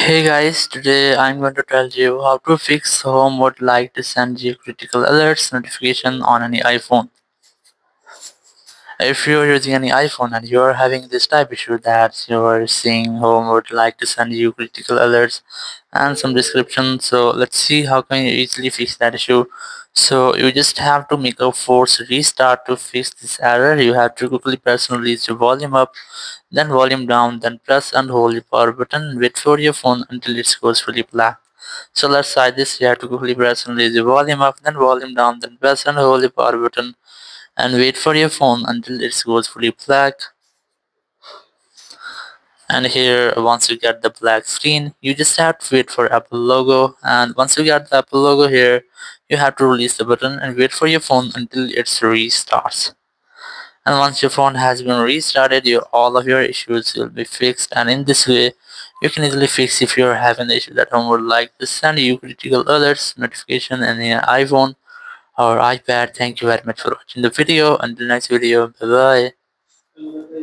Hey guys, today I'm going to tell you how to fix home would like to send you critical alerts notification on any iPhone. If you're using any iPhone and you're having this type issue that you're seeing home would like to send you critical alerts and some description, so let's see how can you easily fix that issue. So you just have to make a force restart to fix this error. You have to quickly press and release your volume up, then volume down, then press and hold your power button and wait for your phone until it goes fully black. So let's try this. You have to quickly press and release the volume up, then volume down, then press and hold the power button and wait for your phone until it goes fully black. And here, once you get the black screen, you just have to wait for Apple logo. And once you get the Apple logo here, you have to release the button and wait for your phone until it restarts. And once your phone has been restarted, all of your issues will be fixed. And in this way, you can easily fix if you're having the issue that home would like to send you critical alerts notification in your iPhone or iPad. Thank you very much for watching the video. Until next video, bye bye.